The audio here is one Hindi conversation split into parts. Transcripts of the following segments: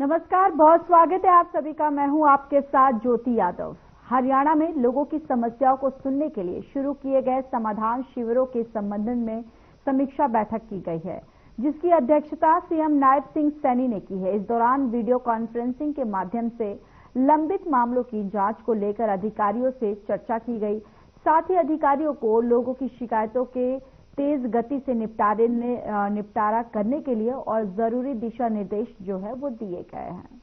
नमस्कार, बहुत स्वागत है आप सभी का। मैं हूं आपके साथ ज्योति यादव। हरियाणा में लोगों की समस्याओं को सुनने के लिए शुरू किए गए समाधान शिविरों के संबंध में समीक्षा बैठक की गई है, जिसकी अध्यक्षता सीएम नायब सिंह सैनी ने की है। इस दौरान वीडियो कॉन्फ्रेंसिंग के माध्यम से लंबित मामलों की जांच को लेकर अधिकारियों से चर्चा की गई। साथ ही अधिकारियों को लोगों की शिकायतों के तेज गति से निपटारा करने के लिए और जरूरी दिशा निर्देश जो है वो दिए गए हैं।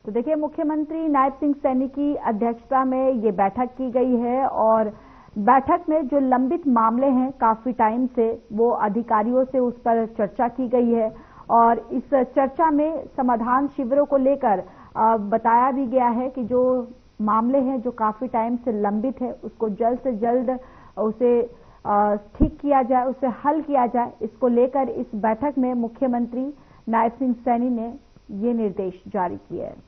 तो देखिए, मुख्यमंत्री नायब सिंह सैनी की अध्यक्षता में ये बैठक की गई है और बैठक में जो लंबित मामले हैं काफी टाइम से, वो अधिकारियों से उस पर चर्चा की गई है और इस चर्चा में समाधान शिविरों को लेकर बताया भी गया है कि जो मामले हैं जो काफी टाइम से लंबित है, उसको जल्द से जल्द उसे ठीक किया जाए, उसे हल किया जाए। इसको लेकर इस बैठक में मुख्यमंत्री नायब सिंह सैनी ने ये निर्देश जारी किए हैं।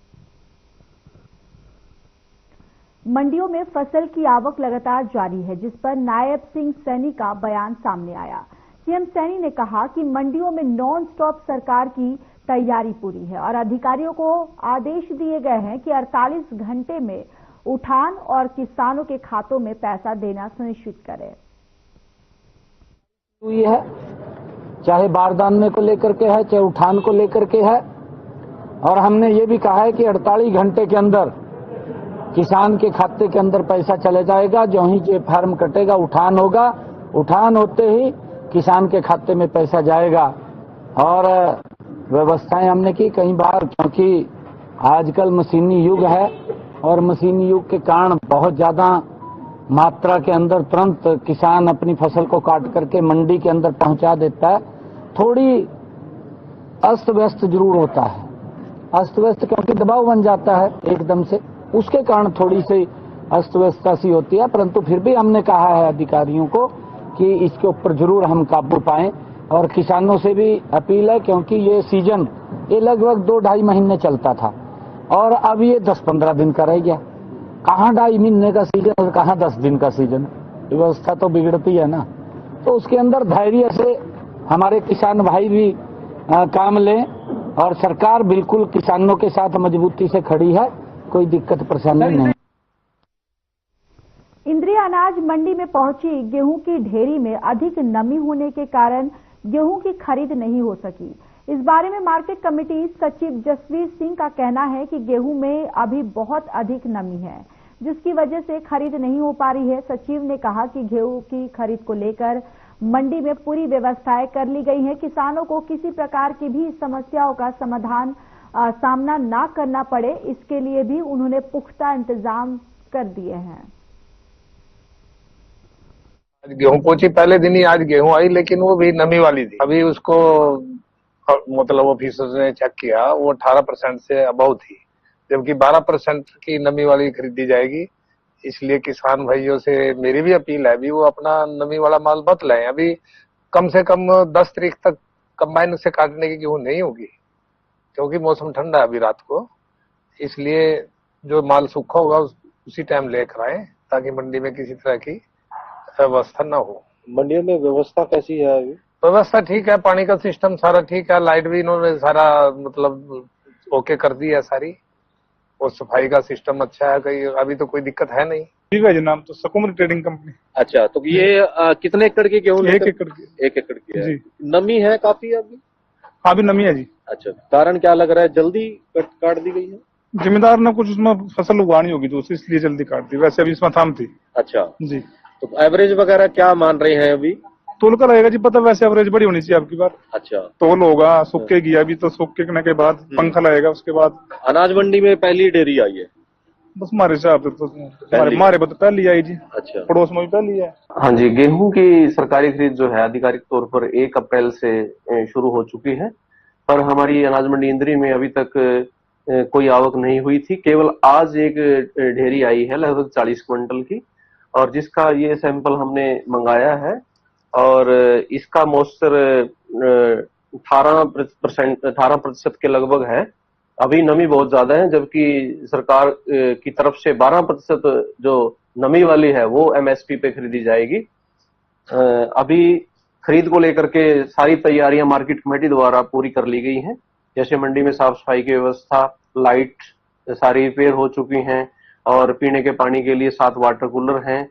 मंडियों में फसल की आवक लगातार जारी है, जिस पर नायब सिंह सैनी का बयान सामने आया। सीएम सैनी ने कहा कि मंडियों में नॉन स्टॉप सरकार की तैयारी पूरी है और अधिकारियों को आदेश दिए गए हैं कि 48 घंटे में उठान और किसानों के खातों में पैसा देना सुनिश्चित करें। हुई है, चाहे बारदाने को लेकर के है, चाहे उठान को लेकर के है, और हमने ये भी कहा है कि 48 घंटे के अंदर किसान के खाते के अंदर पैसा चले जाएगा। जो ही जो फार्म कटेगा, उठान होगा, उठान होते ही किसान के खाते में पैसा जाएगा। और व्यवस्थाएं हमने की कई बार, क्योंकि आजकल मशीनी युग है और मशीनी युग के कारण बहुत ज्यादा मात्रा के अंदर तुरंत किसान अपनी फसल को काट करके मंडी के अंदर पहुंचा देता है। थोड़ी अस्त व्यस्त जरूर होता है, अस्त व्यस्त क्योंकि दबाव बन जाता है एकदम से, उसके कारण थोड़ी सी अस्त व्यस्तता सी होती है। परंतु फिर भी हमने कहा है अधिकारियों को कि इसके ऊपर जरूर हम काबू पाएं। और किसानों से भी अपील है, क्योंकि ये सीजन ये लगभग 2-2.5 महीने चलता था और अब ये 10-15 दिन का रह गया। कहाँ 2.5 महीने का सीजन और कहाँ 10 दिन का सीजन, व्यवस्था तो बिगड़ती है ना। तो उसके अंदर धैर्य से हमारे किसान भाई भी काम लें और सरकार बिल्कुल किसानों के साथ मजबूती से खड़ी है, कोई दिक्कत परेशानी नहीं। इंद्रिय अनाज मंडी में पहुंची गेहूं की ढेरी में अधिक नमी होने के कारण गेहूं की खरीद नहीं हो सकी। इस बारे में मार्केट कमेटी सचिव जसवीर सिंह का कहना है कि गेहूं में अभी बहुत अधिक नमी है, जिसकी वजह से खरीद नहीं हो पा रही है। सचिव ने कहा कि गेहूं की खरीद को लेकर मंडी में पूरी व्यवस्थाएं कर ली गई हैं। किसानों को किसी प्रकार की भी समस्याओं का सामना ना करना पड़े, इसके लिए भी उन्होंने पुख्ता इंतजाम कर दिए हैं। गेहूं पहुंची पहले दिन ही, आज गेहूं आई, लेकिन वो भी नमी वाली थी। अभी उसको मतलब ऑफिसर ने चेक किया, वो 18% से अबव थी, जबकि 12% की नमी वाली खरीदी जाएगी। इसलिए किसान भाइयों से मेरी भी अपील है, अभी वो अपना नमी वाला माल मत लाएं। अभी कम से कम 10 तारीख तक कंबाइन से काटने की गेहूं नहीं होगी, क्योंकि मौसम ठंडा है अभी रात को। इसलिए जो माल सूखा होगा उसी टाइम लेकर आए, ताकि मंडी में किसी तरह की व्यवस्था ना हो। मंडियों में व्यवस्था कैसी है अभी? व्यवस्था ठीक है, पानी का सिस्टम सारा ठीक है, लाइट भी इन्होंने सारा मतलब ओके कर दी है सारी, और सफाई का सिस्टम अच्छा है, कहीं अभी तो कोई दिक्कत है नहीं। नाम तो सकुमर ट्रेडिंग कंपनी। अच्छा, तो ये कितने एकड़ की गेहूं? 1 एकड़ की। 1 एकड़ की है। जी। नमी है काफी अभी? हाँ, भी नमी है जी। अच्छा, कारण क्या लग रहा है, जल्दी काट दी गई है? जिम्मेदार ने कुछ उसमें फसल उगानी होगी तो इसलिए जल्दी काट दी, वैसे अभी इसमें थाम थी। अच्छा जी। तो एवरेज वगैरह क्या मान रहे हैं अभी? तोल का लगेगा जी पता, वैसे एवरेज बड़ी होनी चाहिए आपकी बार। अच्छा, तोल होगा, सूखेगी अभी तो, सूखने के बाद पंखा लगेगा, उसके बाद अनाज मंडी में पहली डेयरी आई है बस हमारे हिसाब से तो हमारे तो पहली आई जी। अच्छा, पड़ोस में भी पहली है। हाँ जी, गेहूं की सरकारी खरीद जो है आधिकारिक तौर पर 1 अप्रैल से शुरू हो चुकी है, पर हमारी अनाज मंडी इंद्री में अभी तक कोई आवक नहीं हुई थी। केवल आज एक ढेरी आई है लगभग 40 क्विंटल की, और जिसका ये सैंपल हमने मंगाया है, और इसका मॉइस्चर 18% के लगभग है। अभी नमी बहुत ज्यादा है, जबकि सरकार की तरफ से 12% जो नमी वाली है वो एमएसपी पे खरीदी जाएगी। अभी खरीद को लेकर के सारी तैयारियां मार्केट कमेटी द्वारा पूरी कर ली गई हैं। जैसे मंडी में साफ सफाई की व्यवस्था, लाइट सारी रिपेयर हो चुकी हैं और पीने के पानी के लिए 7 वाटर कूलर हैं।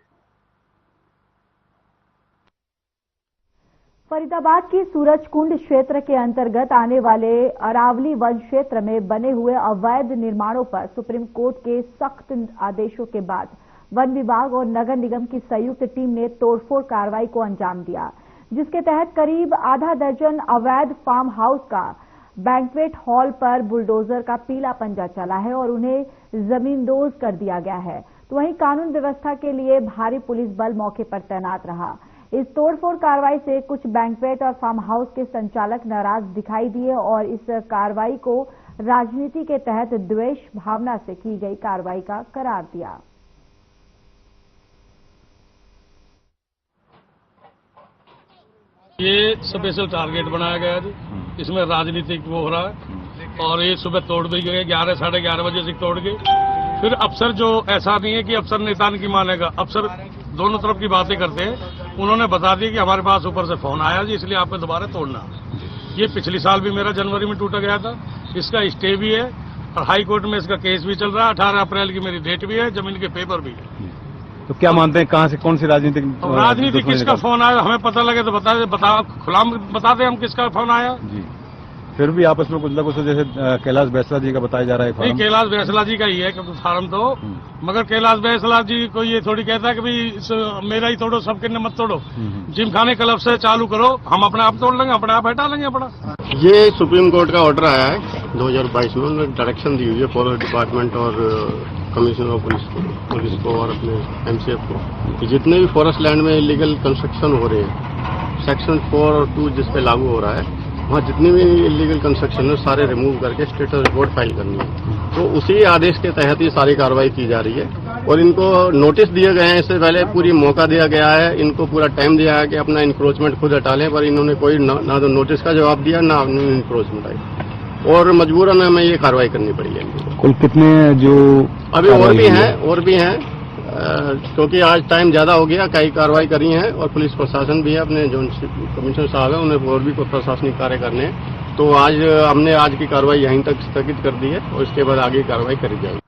फरीदाबाद की सूरजकुंड क्षेत्र के अंतर्गत आने वाले अरावली वन क्षेत्र में बने हुए अवैध निर्माणों पर सुप्रीम कोर्ट के सख्त आदेशों के बाद वन विभाग और नगर निगम की संयुक्त टीम ने तोड़फोड़ कार्रवाई को अंजाम दिया, जिसके तहत करीब आधा दर्जन अवैध फार्म हाउस का बैंक्वेट हॉल पर बुलडोजर का पीला पंजा चला है और उन्हें जमींदोज कर दिया गया है। तो वहीं कानून व्यवस्था के लिए भारी पुलिस बल मौके पर तैनात रहा। इस तोड़फोड़ कार्रवाई से कुछ बैंक्वेट और फार्म हाउस के संचालक नाराज दिखाई दिए और इस कार्रवाई को राजनीति के तहत द्वेष भावना से की गई कार्रवाई का करार दिया। ये स्पेशल टारगेट बनाया गया है, इसमें राजनीतिक वो हो रहा है और ये सुबह तोड़ भी गए 11 साढ़े 11 बजे से तोड़ गए। फिर अफसर जो ऐसा नहीं है कि अफसर नेता की मानेगा, अफसर दोनों तरफ की बातें करते हैं। उन्होंने बता दिया कि हमारे पास ऊपर से फोन आया जी, इसलिए आपको दोबारा तोड़ना। ये पिछली साल भी मेरा जनवरी में टूटा गया था, इसका स्टे भी है और हाई कोर्ट में इसका केस भी चल रहा है। 18 अप्रैल की मेरी डेट भी है, जमीन के पेपर भी है। तो क्या मानते हैं कहाँ से कौन सी राजनीति किसका फोन आया हमें पता लगे तो बता खुलाम बता दें हम किसका फोन आया जी। फिर भी आपस में कुछ ना कुछ जैसे कैलाश बैसला जी का बताया जा रहा है। नहीं, कैलाश बैसला जी का ही है क्योंकि फार्म तो, मगर कैलाश बैसला जी को ये थोड़ी कहता है कि भाई मेरा ही तोड़ो, सबके न मत तोड़ो, जिमखाने क्लब से चालू करो, हम अपने आप तोड़ लेंगे, अपने आप हटा लेंगे अपना। ये सुप्रीम कोर्ट का ऑर्डर आया है 2022 में, उन्होंने डायरेक्शन दी हुई है फॉरेस्ट डिपार्टमेंट और कमिश्नर ऑफ पुलिस को और अपने एमसीएफ को कि जितने भी फॉरेस्ट लैंड में इलीगल कंस्ट्रक्शन हो रहे हैं, सेक्शन 4 और 2 जिस पे लागू हो रहा है, वहाँ जितनी भी इलीगल कंस्ट्रक्शन है सारे रिमूव करके स्टेटस रिपोर्ट फाइल करनी है। तो उसी आदेश के तहत ही सारी कार्रवाई की जा रही है और इनको नोटिस दिए गए हैं। इससे पहले पूरी मौका दिया गया है, इनको पूरा टाइम दिया है कि अपना इंक्रोचमेंट खुद हटा लें, पर इन्होंने कोई ना तो नोटिस का जवाब दिया ना इंक्रोचमेंट आई और मजबूरन हमें ये कार्रवाई करनी पड़ी है। कुल कितने जो अभी और भी हैं क्योंकि आज टाइम ज्यादा हो गया, कई कार्रवाई करी है और पुलिस प्रशासन भी है, अपने जो कमिश्नर साहब है उन्हें और भी कोई प्रशासनिक कार्य करने हैं। तो आज हमने आज की कार्रवाई यहीं तक स्थगित कर दी है और इसके बाद आगे कार्रवाई करी जाएगी।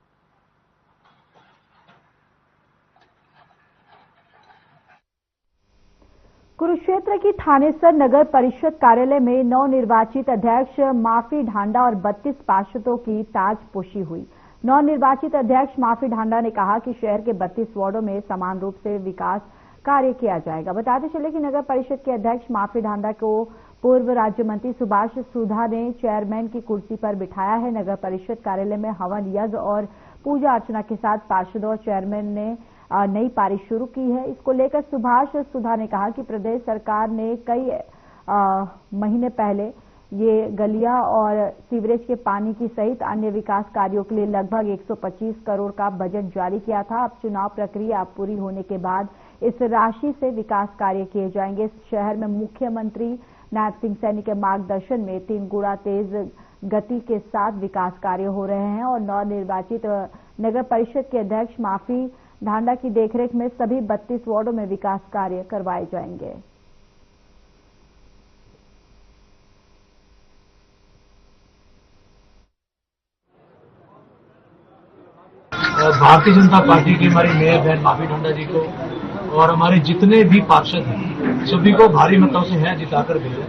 कुरुक्षेत्र की थानेसर नगर परिषद कार्यालय में नवनिर्वाचित अध्यक्ष माफी ढांडा और 32 पार्षदों की ताजपोशी हुई। नवनिर्वाचित अध्यक्ष माफी ढांडा ने कहा कि शहर के 32 वार्डों में समान रूप से विकास कार्य किया जाएगा। बताते चले कि नगर परिषद के अध्यक्ष माफी ढांडा को पूर्व राज्य मंत्री सुभाष सुधा ने चेयरमैन की कुर्सी पर बिठाया है। नगर परिषद कार्यालय में हवन यज्ञ और पूजा अर्चना के साथ पार्षदों और चेयरमैन ने नई पारी शुरू की है। इसको लेकर सुभाष सुधा ने कहा कि प्रदेश सरकार ने कई महीने पहले ये गलियां और सीवरेज के पानी की सहित अन्य विकास कार्यों के लिए लगभग 125 करोड़ का बजट जारी किया था। अब चुनाव प्रक्रिया पूरी होने के बाद इस राशि से विकास कार्य किए जाएंगे। इस शहर में मुख्यमंत्री नायब सिंह सैनी के मार्गदर्शन में 3 गुना तेज गति के साथ विकास कार्य हो रहे हैं और नवनिर्वाचित नगर परिषद के अध्यक्ष माफी ढांडा की देखरेख में सभी 32 वार्डों में विकास कार्य करवाए जाएंगे। भारतीय जनता पार्टी की हमारी मेयर बहन माफी ढांडा जी को और हमारे जितने भी पार्षद हैं सभी को भारी मतों से है जिताकर भेजा।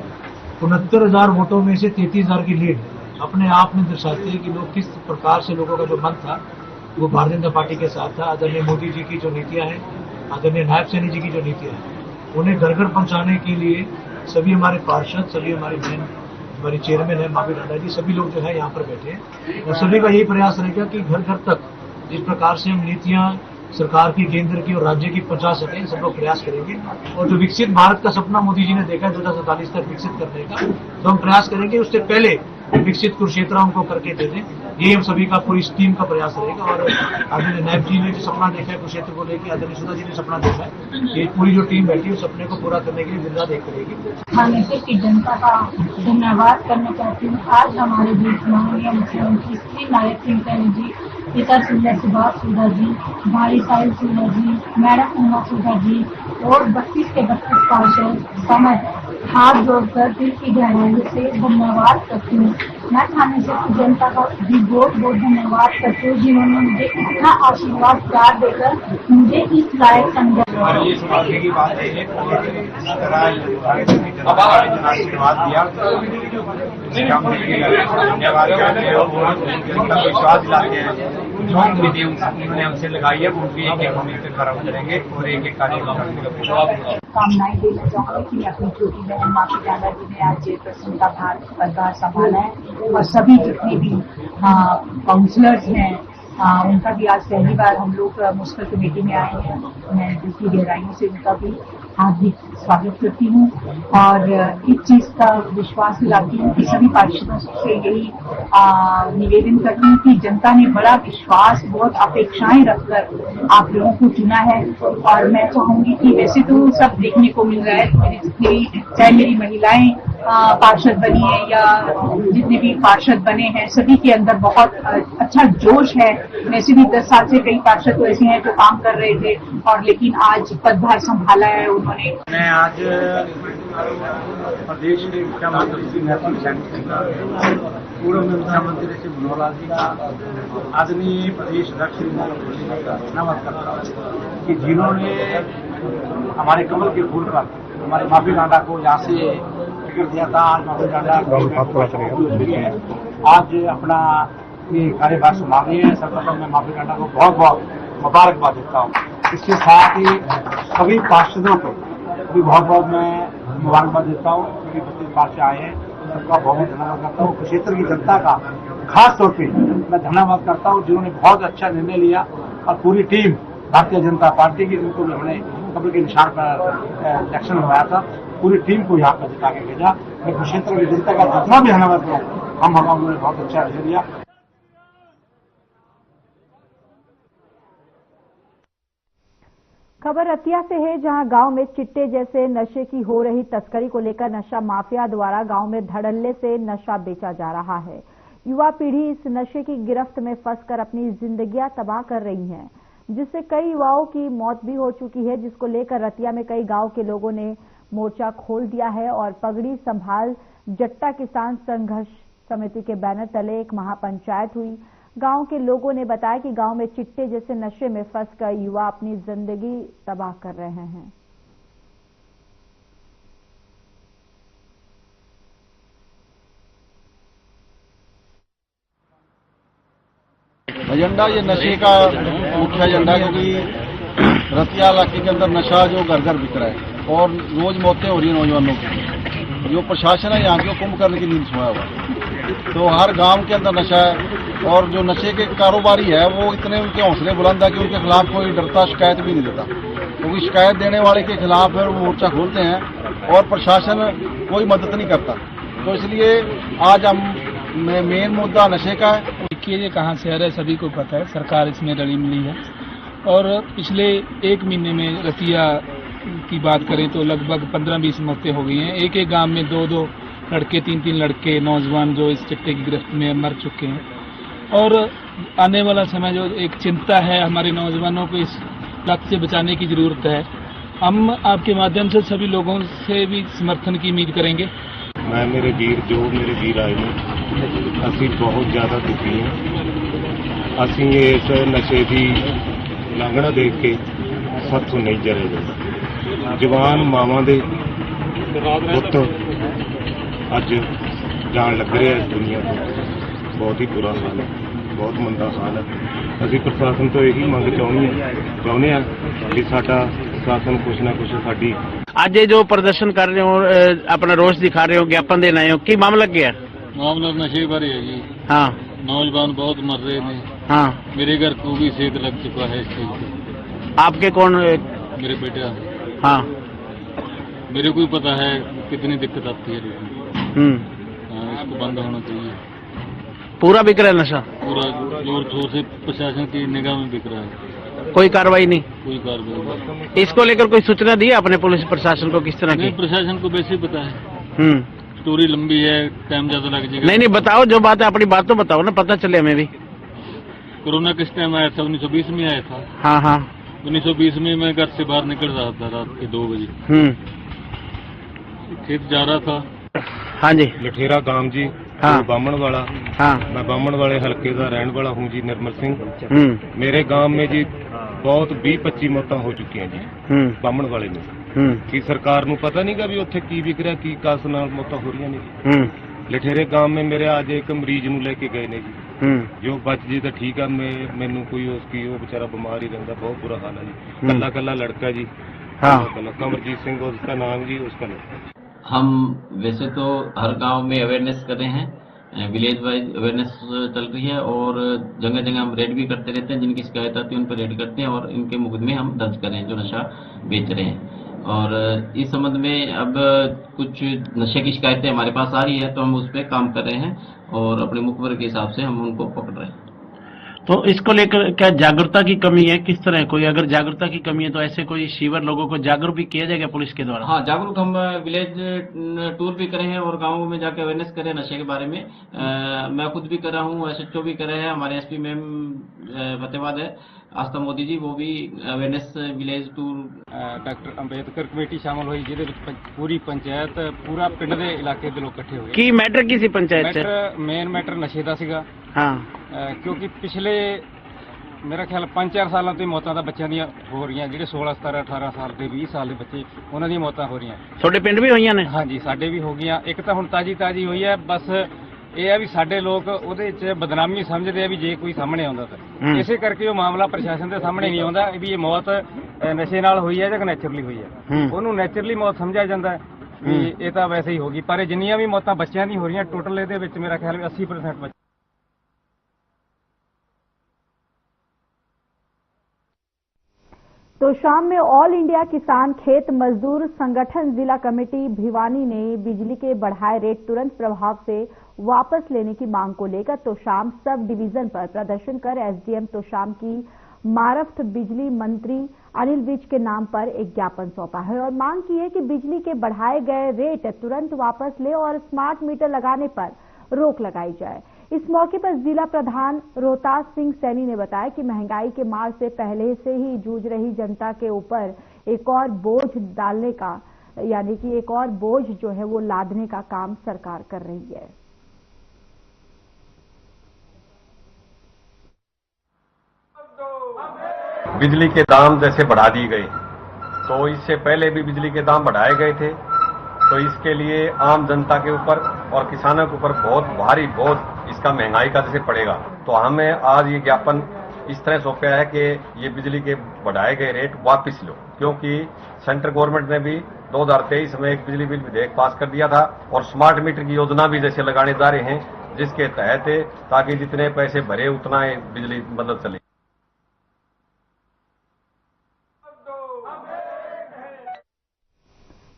69,000 वोटों में से 33,000 की लीड अपने आप में दर्शाती है कि लोग किस प्रकार से लोगों का जो मन था वो भारतीय जनता पार्टी के साथ था। आदरणीय मोदी जी की जो नीतियां हैं, आदरणीय नायब सैनी जी की जो नीतियां हैं, उन्हें घर घर पहुंचाने के लिए सभी हमारे पार्षद, सभी हमारी बहन, हमारी चेयरमैन है माफी ढांडा जी, सभी लोग जो है यहाँ पर बैठे हैं और सभी का यही प्रयास रहेगा कि घर घर तक जिस प्रकार से हम नीतियां सरकार की, केंद्र की और राज्य की पहुंचा सकें, सब लोग प्रयास करेंगे। और जो विकसित भारत का सपना मोदी जी ने देखा है 2047 तक विकसित करने का, तो हम प्रयास करेंगे उससे पहले विकसित कुरुक्षेत्र हमको करके दे दें। ये हम सभी का पूरी टीम का प्रयास रहेगा। और आदरणीय नायब जी ने जो सपना देखा है कुरुक्षेत्र को लेकर, आदरणीय सुधा जी ने सपना देखा है, ये पूरी जो टीम बैठी है उस सपने को पूरा करने के लिए दिन रात एक करेगी। थानेसर की जनता का धन्यवाद करना चाहती हूँ। आज हमारे बीच माननीय मुख्यमंत्री श्री नायब सिंह सैनी जी, पिता सुंदर सुभाष सुधा जी, भाई साहिल सुधा जी, मैडम उमा सुधा जी और 32 के 32 पार्षद समय हाथ जोड़कर दिल की गहराई से धन्यवाद करती हूँ। मैं थाने से जनता का भी बहुत बहुत धन्यवाद करती हूँ जिन्होंने मुझे इतना आशीर्वाद प्यार देकर मुझे इस लायक समझा। ये सौभाग्य की बात है आशीर्वाद दिया, धन्यवाद करते हैं और विश्वास दिलाते हैं। जो उम्मीदें उन्होंने हमसे लगाई है उनकी एक उम्मीद पे खरा उतरेंगे और एक कार्य करने का कामनाएं देना चाहूंगी कि अपनी छोटी बहन माफी डाला जी ने आज चेयरपर्सन का पदभार संभाला है और सभी जितने भी काउंसलर्स हैं उनका भी आज पहली बार हम लोग म्युनिसिपल कमेटी में आए हैं। मैं दिल की गहराइयों से उनका भी हार्दिक स्वागत करती हूँ और इस चीज का विश्वास दिलाती हूँ कि सभी पार्षदों से यही निवेदन करती हूँ कि जनता ने बड़ा विश्वास बहुत अपेक्षाएं रखकर आप लोगों को चुना है और मैं चाहूंगी कि वैसे तो सब देखने को मिल रहा है, मेरी जितनी चाहे मेरी महिलाएं पार्षद बनी है या जितने भी पार्षद बने हैं सभी के अंदर बहुत अच्छा जोश है। वैसे भी 10 साल से कई पार्षद तो ऐसे हैं जो काम कर रहे थे और लेकिन आज पदभार संभाला है उन्होंने। मैं आज प्रदेश के मुख्यमंत्री श्री नैतिक सैनिक का, पूर्व मुख्यमंत्री श्री मनोहर लाल जी का, आदरणीय प्रदेश अध्यक्ष श्री का धन्यवाद करता हूँ कि जिन्होंने हमारे कमल के फूल पर हमारे माफी डांडा को यहाँ से टिकट दिया था। आज माफी डांडा आज अपना ये कार्यभार संभाल रही है। सर्वप्रथम मैं माफी डांडा को बहुत बहुत मुबारकबाद देता हूँ। इसके साथ ही सभी पार्षदों को भी बहुत बहुत मैं मुबारकबाद देता हूँ क्योंकि 32 पार्षद आए हैं, सबका बहुत बहुत धन्यवाद करता हूँ। क्षेत्र की जनता का खास तौर पे मैं धन्यवाद करता हूँ जिन्होंने बहुत अच्छा निर्णय लिया और पूरी टीम भारतीय जनता पार्टी की, जिनको भी हमने कमल के निशान पर इलेक्शन लगाया था, पूरी टीम को यहाँ पर जिता के भेजा। मैं क्षेत्र की जनता का जितना भी धन्यवाद करूँ, हम उन्होंने बहुत अच्छा निर्णय लिया। खबर रतिया से है जहां गांव में चिट्टे जैसे नशे की हो रही तस्करी को लेकर नशा माफिया द्वारा गांव में धड़ल्ले से नशा बेचा जा रहा है। युवा पीढ़ी इस नशे की गिरफ्त में फंसकर अपनी जिंदगियां तबाह कर रही है, जिससे कई युवाओं की मौत भी हो चुकी है, जिसको लेकर रतिया में कई गांव के लोगों ने मोर्चा खोल दिया है और पगड़ी संभाल जट्टा किसान संघर्ष समिति के बैनर तले एक महापंचायत हुई। गांव के लोगों ने बताया कि गांव में चिट्टे जैसे नशे में फंसकर युवा अपनी जिंदगी तबाह कर रहे हैं। एजेंडा ये नशे का मुख्य एजेंडा, क्योंकि रतिया इलाके के अंदर नशा जो घर घर बिक रहा है और रोज मौतें हो रही है नौजवानों की। जो प्रशासन है यहाँ के कुंभ करने की नींद सोया हुआ है, तो हर गांव के अंदर नशा है और जो नशे के कारोबारी है वो इतने उनके हौसले बुलंद है कि उनके खिलाफ कोई डरता शिकायत भी नहीं देता, क्योंकि शिकायत देने वाले के खिलाफ है वो मोर्चा खोलते हैं और प्रशासन कोई मदद नहीं करता। तो इसलिए आज हम मेन मुद्दा नशे का है। देखिए ये कहाँ शहर है सभी को पता है, सरकार इसमें रली मिली है और पिछले 1 महीने में रतिया की बात करें तो लगभग 15-20 मौतें हो गई हैं। एक एक गांव में 2-2 लड़के 3-3 लड़के नौजवान जो इस चिट्टे की गिरफ्त में मर चुके हैं और आने वाला समय जो एक चिंता है हमारे नौजवानों को इस लत से बचाने की जरूरत है। हम आपके माध्यम से सभी लोगों से भी समर्थन की उम्मीद करेंगे। मैं मेरे वीर आए ने ਅਸੀਂ बहुत ज़्यादा दुखी हैं। ਅਸੀਂ इस नशे की लांघना देख के साथों नहीं जरे जाता। जवान मावां दे पुत्त अज जान लग रहे हैं इस दुनिया को। बहुत ही बुरा हाल है, बहुत मंदा हाल है। ਅਸੀਂ प्रशासन तो यही मंग चाहते हैं कि साडा प्रशासन कुछ ना कुछ साडी। आज ये जो प्रदर्शन कर रहे हो, अपना रोष दिखा रहे हो, ज्ञापन देना है, की मामला क्या है? मामला नशे पर है जी। हाँ, नौजवान बहुत मर रहे हैं। हाँ, मेरे घर को भी सेहत लग चुका है इस चीज से। आपके कौन? मेरे बेटा। हाँ, मेरे को ही पता है कितनी दिक्कत आती है। इसको बंद होना चाहिए। पूरा बिक रहा है नशा? पूरा जोर शोर से प्रशासन की निगाह में बिक रहा है। कोई कार्रवाई नहीं? कोई कार्रवाई नहीं। इसको लेकर कोई सूचना दी अपने पुलिस प्रशासन को किस तरह की? प्रशासन को वैसे ही पता है। स्टोरी लंबी है, टाइम ज्यादा लग जाएगा। नहीं बताओ, जो बात है अपनी बात तो बताओ ना, पता चले हमें भी। कोरोना किस टाइम आया था? 1920 में आया था। हाँ हाँ। 1920 में मैं घर से बाहर निकल रहा था रात के 2 बजे, खेत जा रहा था। हाँ जी। लठेरा गांव जी, हाँ। बामण वाला। हाँ। मैं बामण वाले हल्के का रहने वाला हूँ जी, निर्मल सिंह। मेरे गांव में जी बहुत 20-25 मौत हो चुकी हैं जी, बामण वाले में। कि सरकार ਨੂੰ पता नहीं गा भी उत्थे की विक रहा, की कास नाल मौत हो रही ने जी। लठेरे गांव में मेरे आज एक मरीज ਨੂੰ लेके गए ने जी, जो बच जी तो ठीक है, मैनू कोई उसकी वो बेचारा बीमार ही रहता, बहुत बुरा हाल है जी। कल्ला कल्ला लड़का जी, कमरजीत सिंह उसका नाम जी, उसका नाम। हम वैसे तो हर गांव में अवेयरनेस कर रहे हैं, विलेज वाइज अवेयरनेस चल रही है और जगह जगह हम रेड भी करते रहते हैं। जिनकी शिकायत आती है उन पर रेड करते हैं और इनके मुकदमे हम दर्ज कर रहे हैं जो नशा बेच रहे हैं। और इस संबंध में अब कुछ नशे की शिकायतें हमारे पास आ रही है तो हम उस पर काम कर रहे हैं और अपने मुखबिर के हिसाब से हम उनको पकड़ रहे हैं। तो इसको लेकर क्या जागरूकता की कमी है? किस तरह कोई अगर जागरूकता की कमी है तो ऐसे कोई शिविर लोगों को जागरूक भी किया जाएगा पुलिस के द्वारा? हाँ, जागरूक हम विलेज टूर भी करे हैं और गाँवों में जाकर अवेयरनेस करें नशे के बारे में। मैं खुद भी कर रहा हूँ, SHO भी कर रहे हैं, हमारे SP मैम फतेहाबाद है आस्था मोदी जी, वो भी awareness village tour. Doctor Ambedkar committee शामिल हुई जिहदे विच पूरी पंचायत पूरा पिंड दे इलाके दे लोग इकट्ठे हुए। की मैटर की सी पंचायत च? मेन मैटर नशे दा सीगा। हाँ। क्योंकि पिछले मेरा ख्याल 5-4 सालों तो मौतां दा बच्चों दी हो रही हैं, जिहड़े 16, 17, 18 साल के 20 साल के बच्चे उन्हां दी मौतां हो रही हैं। ਤੁਹਾਡੇ ਪਿੰਡ भी ਹੋਈਆਂ ਨੇ? हाँ जी, साडे भी हो गईयां। एक तो हुण ताजी हुई है, बस ਇਹ ਹੈ ਵੀ ਸਾਡੇ ਲੋਕ ਉਹਦੇ 'ਚ ਬਦਨਾਮੀ ਸਮਝਦੇ ਆ ਵੀ ਜੇ ਕੋਈ ਸਾਹਮਣੇ ਆਉਂਦਾ ਤਾਂ ਇਸੇ ਕਰਕੇ ਉਹ ਮਾਮਲਾ ਪ੍ਰਸ਼ਾਸਨ ਦੇ ਸਾਹਮਣੇ ਨਹੀਂ ਆਉਂਦਾ ਵੀ ਇਹ ਮੌਤ ਨਸ਼ੇ ਨਾਲ ਹੋਈ ਹੈ ਜਾਂ ਨੈਚੁਰਲੀ ਹੋਈ ਹੈ। ਉਹਨੂੰ ਨੈਚੁਰਲੀ ਮੌਤ ਸਮਝਿਆ ਜਾਂਦਾ ਹੈ ਵੀ ਇਹ ਤਾਂ ਵੈਸੇ ਹੀ ਹੋਗੀ, ਪਰ ਜਿੰਨੀਆਂ ਵੀ ਮੌਤਾਂ ਬੱਚਿਆਂ ਦੀ ਹੋ ਰਹੀਆਂ ਟੋਟਲ ਇਹਦੇ ਵਿੱਚ ਮੇਰਾ ਖਿਆਲ 80% ਬੱਚੇ। तो शाम में ऑल इंडिया किसान खेत मजदूर संगठन जिला कमेटी भिवानी ने बिजली के बढ़ाए रेट तुरंत प्रभाव से वापस लेने की मांग को लेकर तोशाम सब डिवीजन पर प्रदर्शन कर SDM तोशाम की मारफ्त बिजली मंत्री अनिल विज के नाम पर एक ज्ञापन सौंपा है और मांग की है कि बिजली के बढ़ाए गए रेट तुरंत वापस ले और स्मार्ट मीटर लगाने पर रोक लगाई जाए। इस मौके पर जिला प्रधान रोहतास सिंह सैनी ने बताया कि महंगाई के मार से पहले से ही जूझ रही जनता के ऊपर एक और बोझ डालने का, यानी कि एक और बोझ जो है वो लादने का काम सरकार कर रही है। बिजली के दाम जैसे बढ़ा दिए गए, तो इससे पहले भी बिजली के दाम बढ़ाए गए थे, तो इसके लिए आम जनता के ऊपर और किसानों के ऊपर बहुत भारी बोझ इसका महंगाई का जैसे पड़ेगा। तो हमें आज ये ज्ञापन इस तरह सौंपा है कि ये बिजली के बढ़ाए गए रेट वापस लो, क्योंकि सेंट्रल गवर्नमेंट ने भी 2023 में एक बिजली बिल विधेयक पास कर दिया था और स्मार्ट मीटर की योजना भी जैसे लगाने जा रहे हैं, जिसके तहत ताकि जितने पैसे भरे उतना बिजली मतलब चले।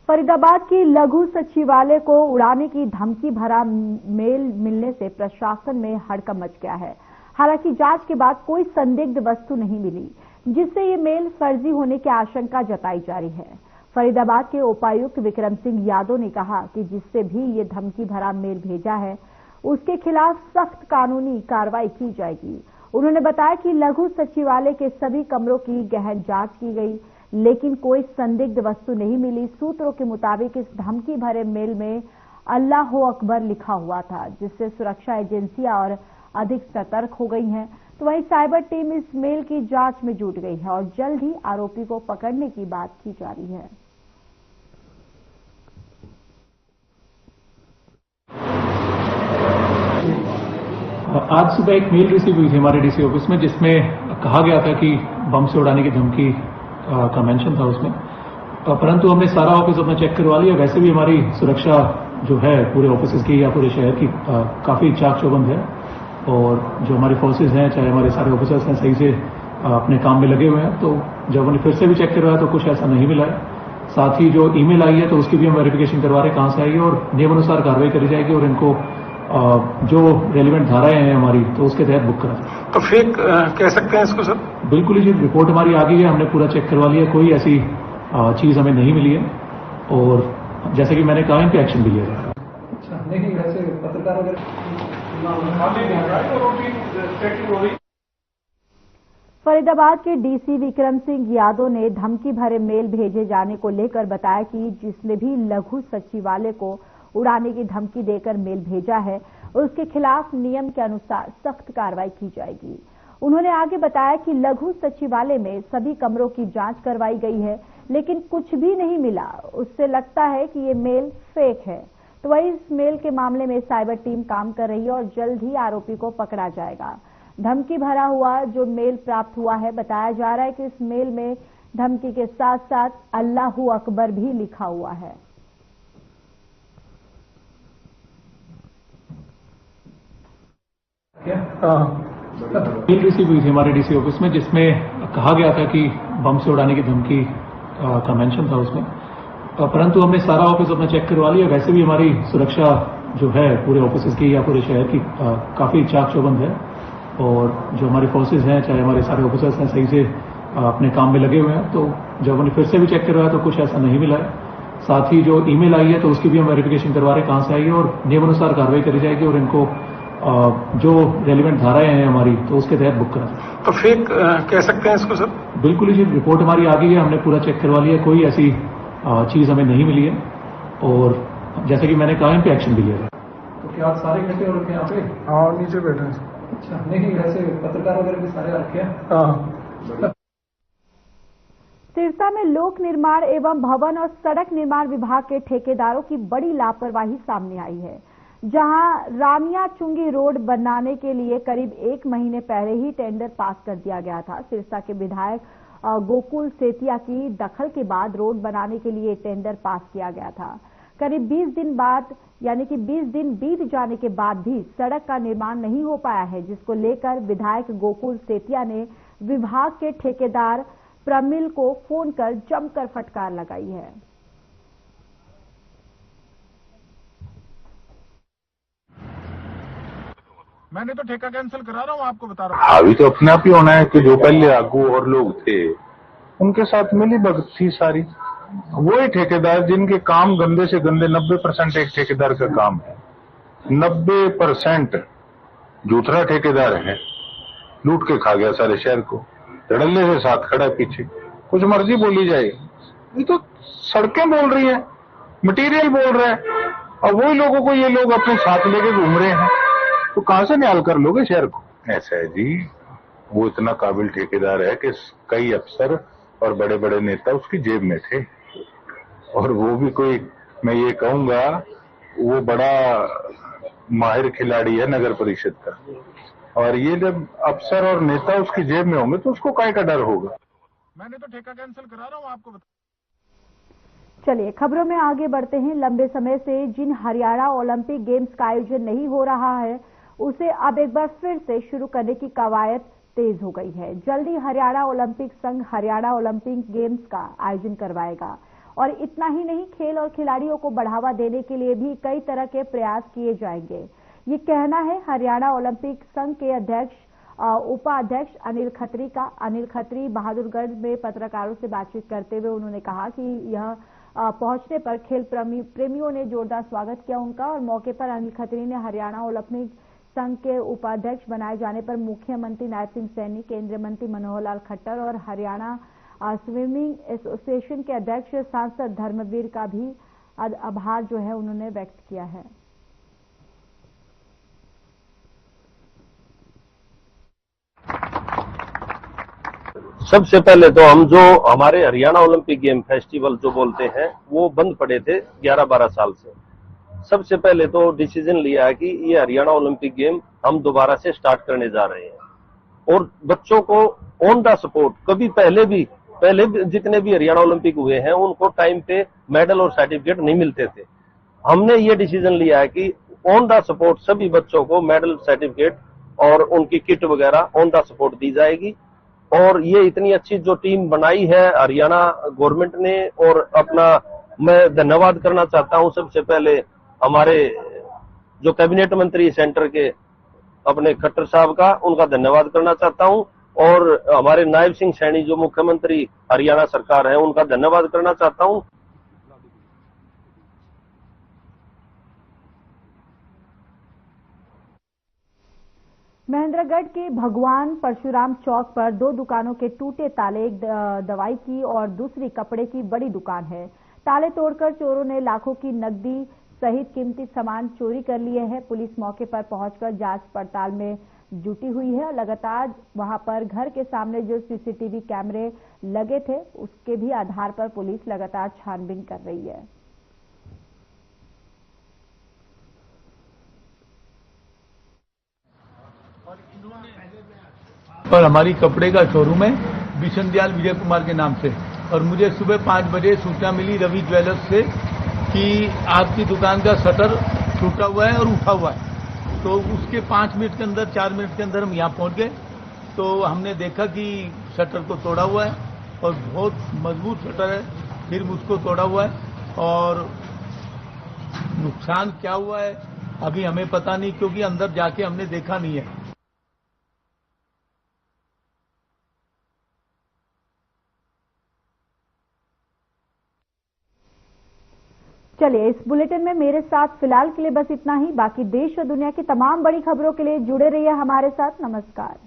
फरीदाबाद की लघु सचिवालय को उड़ाने की धमकी भरा मेल मिलने से प्रशासन में हड़कंप मच गया है। हालांकि जांच के बाद कोई संदिग्ध वस्तु नहीं मिली, जिससे ये मेल फर्जी होने की आशंका जताई जा रही है। फरीदाबाद के उपायुक्त विक्रम सिंह यादव ने कहा कि जिससे भी ये धमकी भरा मेल भेजा है उसके खिलाफ सख्त कानूनी कार्रवाई की जाएगी। उन्होंने बताया कि लघु सचिवालय के सभी कमरों की गहन जांच की गई, लेकिन कोई संदिग्ध वस्तु नहीं मिली। सूत्रों के मुताबिक इस धमकी भरे मेल में अल्लाह अकबर लिखा हुआ था, जिससे सुरक्षा एजेंसियां और अधिक सतर्क हो गई हैं। तो वहीं साइबर टीम इस मेल की जांच में जुट गई है और जल्द ही आरोपी को पकड़ने की बात की जा रही है। आज सुबह एक मेल रिसीव हुई थी हमारे डीसी ऑफिस में, जिसमें कहा गया था कि बम से उड़ाने की धमकी का मेंशन था उसमें, परंतु हमने सारा ऑफिस अपना चेक करवा लिया। वैसे भी हमारी सुरक्षा जो है पूरे ऑफिस की या पूरे शहर की काफी चाक चौबंद है और जो हमारी फोर्सेज हैं, चाहे हमारे सारे ऑफिसर्स हैं, सही से अपने काम में लगे हुए हैं। तो जब हमने फिर से भी चेक करवाया तो कुछ ऐसा नहीं मिला है। साथ ही जो ईमेल आई है तो उसकी भी हम वेरिफिकेशन करवा रहे हैं कहां से आई है और नियमानुसार कार्रवाई करी जाएगी और इनको जो रेलिवेंट धाराएं हैं हमारी तो उसके तहत बुक करा जाए। तो फेक कह सकते हैं इसको सर? बिल्कुल ही, रिपोर्ट हमारी आ गई है, हमने पूरा चेक करवा लिया, कोई ऐसी चीज हमें नहीं मिली है और जैसे कि मैंने कहा इन पे एक्शन भी लिया जाएगा। नहीं, वैसे पत्रकार फरीदाबाद के डीसी विक्रम सिंह यादव ने धमकी भरे मेल भेजे जाने को लेकर बताया कि जिसने भी लघु सचिवालय को उड़ाने की धमकी देकर मेल भेजा है उसके खिलाफ नियम के अनुसार सख्त कार्रवाई की जाएगी। उन्होंने आगे बताया कि लघु सचिवालय में सभी कमरों की जांच करवाई गई है, लेकिन कुछ भी नहीं मिला। उससे लगता है कि ये मेल फेक है। तो वही इस मेल के मामले में साइबर टीम काम कर रही है और जल्द ही आरोपी को पकड़ा जाएगा। धमकी भरा हुआ जो मेल प्राप्त हुआ है, बताया जा रहा है कि इस मेल में धमकी के साथ साथ अल्लाहू अकबर भी लिखा हुआ है। मेल रिसीव हुई थी हमारे डीसी ऑफिस में, जिसमें कहा गया था कि बम से उड़ाने की धमकी का मेंशन था उसमें, परंतु हमने सारा ऑफिस अपना चेक करवा लिया। वैसे भी हमारी सुरक्षा जो है पूरे ऑफिस की या पूरे शहर की काफी चाक चौबंद है और जो हमारी फोर्सेज हैं, चाहे हमारे सारे ऑफिसर्स हैं, सही से अपने काम में लगे हुए हैं। तो जब हमने फिर से भी चेक करवाया तो कुछ ऐसा नहीं मिला है। साथ ही जो ईमेल आई है तो उसकी भी हम वेरिफिकेशन करवा रहे हैं कहां से आई है और नियमानुसार कार्रवाई करी जाएगी और इनको जो रेलिवेंट धाराएं हैं हमारी तो उसके तहत बुक करा। तो फेक कह सकते हैं इसको सर? बिल्कुल ही, रिपोर्ट हमारी आ गई है, हमने पूरा चेक करवा लिया, कोई ऐसी चीज हमें नहीं मिली है और जैसे कि मैंने कहा इन पे एक्शन भी लिया है। तो क्या आप सारे इकट्ठे हो रखे हैं यहाँ पे? हाँ, नीचे बैठे हैं। अच्छा, नहीं वैसे पत्रकार वगैरह भी सारे रखे हैं। हाँ। सिरसा में लोक निर्माण एवं भवन और सड़क निर्माण विभाग के ठेकेदारों की बड़ी लापरवाही सामने आई है, जहां रामिया चुंगी रोड बनाने के लिए करीब 1 महीने पहले ही टेंडर पास कर दिया गया था। सिरसा के विधायक गोकुल सेतिया की दखल के बाद रोड बनाने के लिए टेंडर पास किया गया था। करीब 20 दिन बाद यानी कि 20 दिन बीत जाने के बाद भी सड़क का निर्माण नहीं हो पाया है, जिसको लेकर विधायक गोकुल सेतिया ने विभाग के ठेकेदार प्रमिल को फोन कर जमकर फटकार लगाई है। मैंने तो ठेका कैंसिल करा रहा हूँ, आपको बता रहा हूँ। अभी तो अपने आप ही होना है कि जो पहले आगू और लोग थे उनके साथ मिली भगत थी सारी। वही ठेकेदार जिनके काम गंदे से गंदे 90% एक ठेकेदार का काम है, 90% दूसरा ठेकेदार है, लूट के खा गया सारे शहर को, धड़ल्ले से साथ खड़ा पीछे, कुछ मर्जी बोली जाए। ये तो सड़कें बोल रही है, मटेरियल बोल रहा है और वही लोगों को ये लोग अपने साथ लेके घूम रहे हैं, तो कहां से न्याल कर लोगे शहर को? ऐसा है जी, वो इतना काबिल ठेकेदार है कि कई अफसर और बड़े बड़े नेता उसकी जेब में थे और वो भी कोई, मैं ये कहूंगा, वो बड़ा माहिर खिलाड़ी है नगर परिषद का, और ये जब अफसर और नेता उसकी जेब में होंगे तो उसको काय का डर होगा। मैंने तो ठेका कैंसिल करा रहा हूँ, आपको बता। चलिए खबरों में आगे बढ़ते हैं। लंबे समय से जिन हरियाणा ओलंपिक गेम्स का आयोजन नहीं हो रहा है उसे अब एक बार फिर से शुरू करने की कवायद तेज हो गई है। जल्दी हरियाणा ओलंपिक संघ हरियाणा ओलंपिक गेम्स का आयोजन करवाएगा और इतना ही नहीं, खेल और खिलाड़ियों को बढ़ावा देने के लिए भी कई तरह के प्रयास किए जाएंगे। ये कहना है हरियाणा ओलंपिक संघ के अध्यक्ष उपाध्यक्ष अनिल खत्री का। अनिल खत्री बहादुरगढ़ में पत्रकारों से बातचीत करते हुए उन्होंने कहा कि यह पहुंचने पर खेल प्रेमियों ने जोरदार स्वागत किया उनका और मौके पर अनिल खत्री ने हरियाणा ओलंपिक संघ के उपाध्यक्ष बनाए जाने पर मुख्यमंत्री नायब सिंह सैनी, केंद्रीय मंत्री मनोहर लाल खट्टर और हरियाणा स्विमिंग एसोसिएशन के अध्यक्ष सांसद धर्मवीर का भी आभार जो है उन्होंने व्यक्त किया है। सबसे पहले तो हम जो हमारे हरियाणा ओलंपिक गेम फेस्टिवल जो बोलते हैं वो बंद पड़े थे 11-12 साल से। सबसे पहले तो डिसीजन लिया है कि ये हरियाणा ओलंपिक गेम हम दोबारा से स्टार्ट करने जा रहे हैं और बच्चों को ऑन द सपोर्ट, कभी पहले जितने भी हरियाणा ओलंपिक हुए हैं उनको टाइम पे मेडल और सर्टिफिकेट नहीं मिलते थे। हमने ये डिसीजन लिया है कि ऑन द सपोर्ट सभी बच्चों को मेडल, सर्टिफिकेट और उनकी किट वगैरह ऑन द सपोर्ट दी जाएगी। और ये इतनी अच्छी जो टीम बनाई है हरियाणा गवर्नमेंट ने, और अपना मैं धन्यवाद करना चाहता हूं सबसे पहले हमारे जो कैबिनेट मंत्री सेंटर के अपने खट्टर साहब का, उनका धन्यवाद करना चाहता हूं और हमारे नायब सिंह सैनी जो मुख्यमंत्री हरियाणा सरकार है उनका धन्यवाद करना चाहता हूं। महेंद्रगढ़ के भगवान परशुराम चौक पर 2 दुकानों के टूटे ताले, एक दवाई की और दूसरी कपड़े की बड़ी दुकान है। ताले तोड़कर चोरों ने लाखों की नकदी सहित कीमती सामान चोरी कर लिए हैं। पुलिस मौके पर पहुंचकर जांच पड़ताल में जुटी हुई है। लगातार वहां पर घर के सामने जो सीसीटीवी कैमरे लगे थे उसके भी आधार पर पुलिस लगातार छानबीन कर रही है। और हमारी कपड़े का शोरूम है बिशन दयाल विजय कुमार के नाम से, और मुझे सुबह 5 बजे सूचना मिली रवि ज्वेलर्स से कि आपकी दुकान का शटर टूटा हुआ है और उठा हुआ है। तो उसके 5 मिनट के अंदर 4 मिनट के अंदर हम यहाँ पहुंच गए। तो हमने देखा कि शटर को तोड़ा हुआ है और बहुत मजबूत शटर है, फिर उसको तोड़ा हुआ है। और नुकसान क्या हुआ है अभी हमें पता नहीं, क्योंकि अंदर जाके हमने देखा नहीं है। चलिए, इस बुलेटिन में मेरे साथ फिलहाल के लिए बस इतना ही। बाकी देश और दुनिया की तमाम बड़ी खबरों के लिए जुड़े रहिए हमारे साथ। नमस्कार।